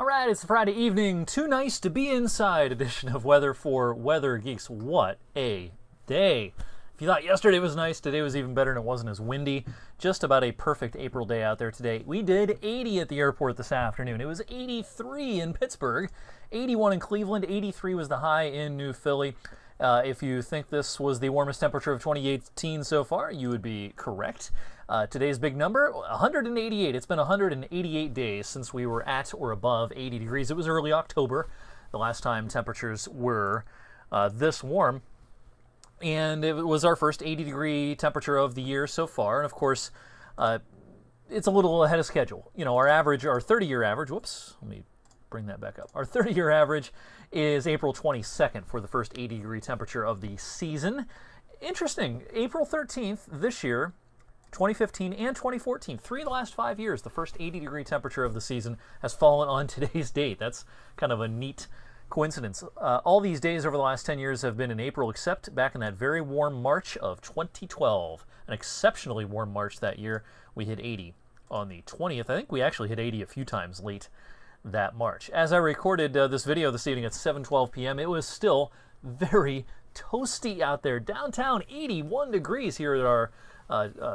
right, it's Friday evening. Too nice to be inside edition of Weather for Weather Geeks. What a day. If you thought yesterday was nice, today was even better and it wasn't as windy. Just about a perfect April day out there today. We did 80 at the airport this afternoon. It was 83 in Pittsburgh, 81 in Cleveland, 83 was the high in New Philly. If you think this was the warmest temperature of 2018 so far, you would be correct. Today's big number, 188. It's been 188 days since we were at or above 80 degrees. It was early October, the last time temperatures were this warm. And it was our first 80-degree temperature of the year so far. And of course, it's a little ahead of schedule. You know, our 30-year average, whoops, let me bring that back up. Our 30-year average is April 22nd for the first 80-degree temperature of the season. Interesting, April 13th this year, 2015 and 2014, 3 of the last 5 years, the first 80-degree temperature of the season has fallen on today's date. That's kind of a neat coincidence. All these days over the last 10 years have been in April, except back in that very warm March of 2012. An exceptionally warm March that year. We hit 80 on the 20th. I think we actually hit 80 a few times late that March. As I recorded this video this evening at 7:12 p.m., it was still very toasty out there. Downtown, 81 degrees here at our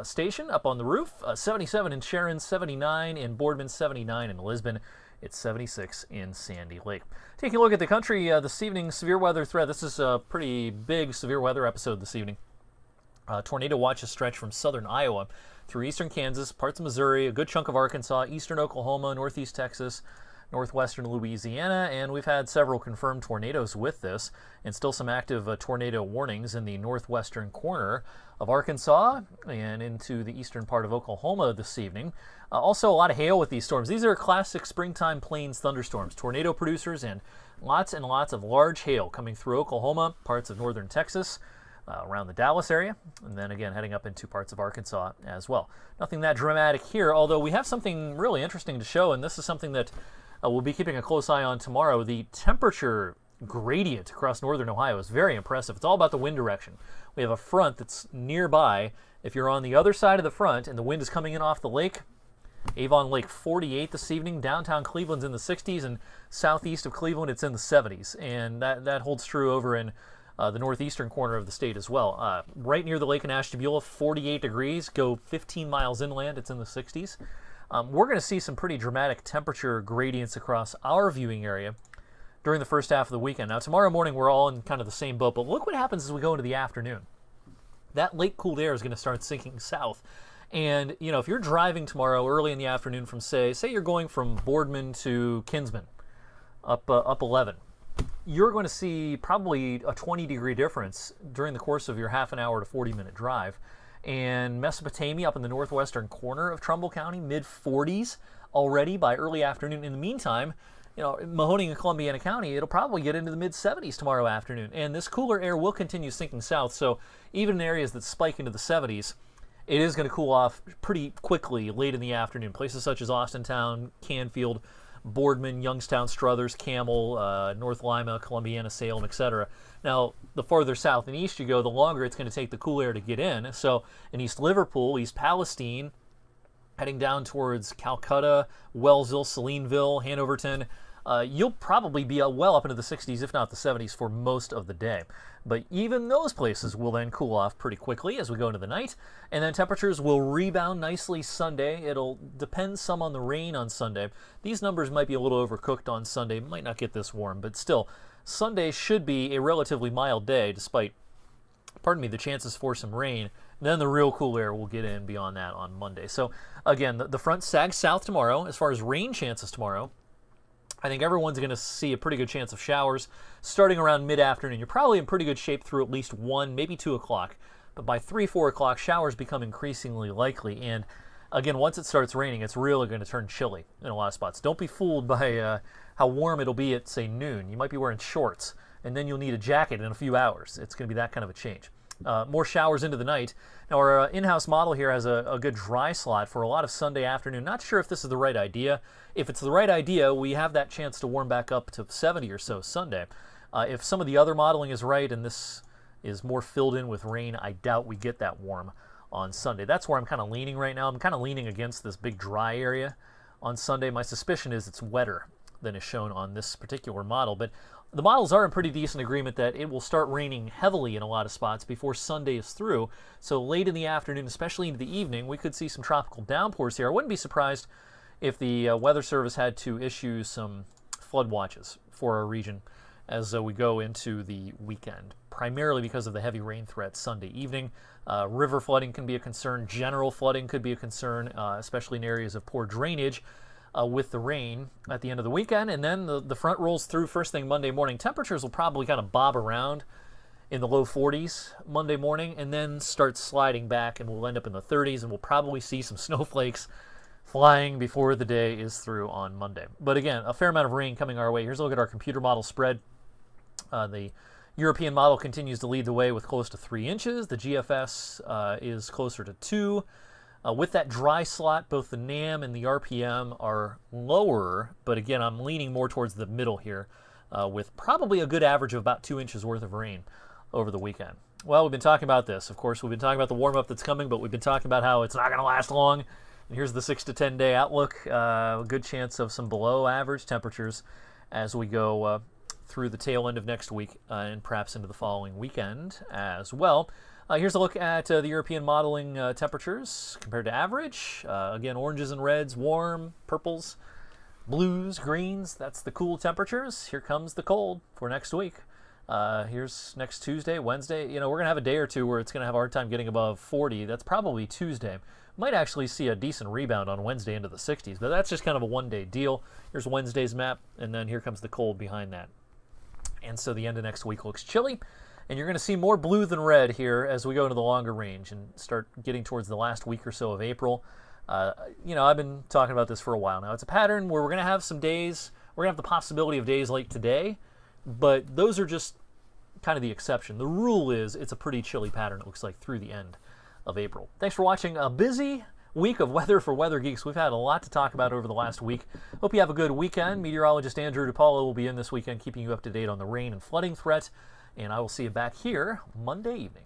station up on the roof. 77 in Sharon, 79 in Boardman, 79 in Lisbon. It's 76 in Sandy Lake. Taking a look at the country this evening, severe weather threat. This is a pretty big severe weather episode this evening. Tornado watches stretch from southern Iowa through eastern Kansas, parts of Missouri, a good chunk of Arkansas, eastern Oklahoma, northeast Texas, northwestern Louisiana, and we've had several confirmed tornadoes with this, and still some active tornado warnings in the northwestern corner of Arkansas and into the eastern part of Oklahoma this evening. Also a lot of hail with these storms. These are classic springtime plains thunderstorms, tornado producers, and lots of large hail coming through Oklahoma, parts of northern Texas, around the Dallas area, and then again heading up into parts of Arkansas as well. Nothing that dramatic here, although we have something really interesting to show, and this is something that we'll be keeping a close eye on tomorrow. The temperature gradient across northern Ohio is very impressive. It's all about the wind direction. We have a front that's nearby. If you're on the other side of the front and the wind is coming in off the lake, Avon Lake 48 this evening, downtown Cleveland's in the 60s, and southeast of Cleveland it's in the 70s. And that holds true over in the northeastern corner of the state as well. Right near the lake in Ashtabula, 48 degrees. Go 15 miles inland, it's in the 60s. We're going to see some pretty dramatic temperature gradients across our viewing area during the first half of the weekend. Now, tomorrow morning, we're all in kind of the same boat, but look what happens as we go into the afternoon. That lake-cooled air is going to start sinking south. And, you know, if you're driving tomorrow early in the afternoon from, say you're going from Boardman to Kinsman, up 11, you're going to see probably a 20-degree difference during the course of your half an hour to 40-minute drive. And Mesopotamia up in the northwestern corner of Trumbull County, mid-40s already by early afternoon. In the meantime, you know, Mahoning and Columbiana County, it'll probably get into the mid-70s tomorrow afternoon. And this cooler air will continue sinking south, so even in areas that spike into the 70s, it is going to cool off pretty quickly late in the afternoon. Places such as Austintown, Canfield, Boardman, Youngstown, Struthers, Camel, North Lima, Columbiana, Salem, etc. Now, the farther south and east you go, the longer it's going to take the cool air to get in. So in East Liverpool, East Palestine, heading down towards Calcutta, Wellsville, Salineville, Hanoverton, you'll probably be well up into the 60s, if not the 70s, for most of the day. But even those places will then cool off pretty quickly as we go into the night, and then temperatures will rebound nicely Sunday. It'll depend some on the rain on Sunday. These numbers might be a little overcooked on Sunday, might not get this warm, but still, Sunday should be a relatively mild day, despite, the chances for some rain. Then the real cool air will get in beyond that on Monday. So again, the front sags south tomorrow. As far as rain chances tomorrow, I think everyone's going to see a pretty good chance of showers starting around mid-afternoon. You're probably in pretty good shape through at least 1, maybe 2 o'clock. But by 3, 4 o'clock, showers become increasingly likely. And again, once it starts raining, it's really going to turn chilly in a lot of spots. Don't be fooled by how warm it'll be at, say, noon. You might be wearing shorts, and then you'll need a jacket in a few hours. It's going to be that kind of a change. More showers into the night. Now, our in-house model here has a good dry slot for a lot of Sunday afternoon. Not sure if this is the right idea. If it's the right idea, we have that chance to warm back up to 70 or so Sunday. If some of the other modeling is right and this is more filled in with rain, I doubt we get that warm on Sunday. That's where I'm kind of leaning right now. I'm kind of leaning against this big dry area on Sunday. My suspicion is it's wetter than is shown on this particular model. But the models are in pretty decent agreement that it will start raining heavily in a lot of spots before Sunday is through. So late in the afternoon, especially into the evening, we could see some tropical downpours here. I wouldn't be surprised if the Weather Service had to issue some flood watches for our region as we go into the weekend, primarily because of the heavy rain threat Sunday evening. River flooding can be a concern. General flooding could be a concern, especially in areas of poor drainage with the rain at the end of the weekend. And then the front rolls through first thing Monday morning. Temperatures will probably kind of bob around in the low 40s Monday morning and then start sliding back, and we'll end up in the 30s, and we'll probably see some snowflakes flying before the day is through on Monday. But again, a fair amount of rain coming our way. Here's a look at our computer model spread. The European model continues to lead the way with close to 3 inches. The GFS is closer to 2. With that dry slot, both the NAM and the RPM are lower, but again, I'm leaning more towards the middle here with probably a good average of about 2 inches worth of rain over the weekend. Well, we've been talking about this. Of course, we've been talking about the warm-up that's coming, but we've been talking about how it's not going to last long. And here's the 6 to 10 day outlook. A good chance of some below average temperatures as we go through the tail end of next week and perhaps into the following weekend as well. Here's a look at the European modeling temperatures compared to average. Again, oranges and reds, warm, purples, blues, greens. That's the cool temperatures. Here comes the cold for next week. Here's next Tuesday, Wednesday. You know, we're going to have a day or two where it's going to have a hard time getting above 40. That's probably Tuesday. Might actually see a decent rebound on Wednesday into the 60s, but that's just kind of a one-day deal. Here's Wednesday's map, and then here comes the cold behind that. And so the end of next week looks chilly, and you're going to see more blue than red here as we go into the longer range and start getting towards the last week or so of April. You know, I've been talking about this for a while now. It's a pattern where we're going to have some days, we're going to have the possibility of days like today, but those are just kind of the exception. The rule is it's a pretty chilly pattern, it looks like, through the end of April. Thanks for watching a busy week of weather for Weather Geeks. We've had a lot to talk about over the last week. Hope you have a good weekend. Meteorologist Andrew DiPaolo will be in this weekend keeping you up to date on the rain and flooding threat, and I will see you back here Monday evening.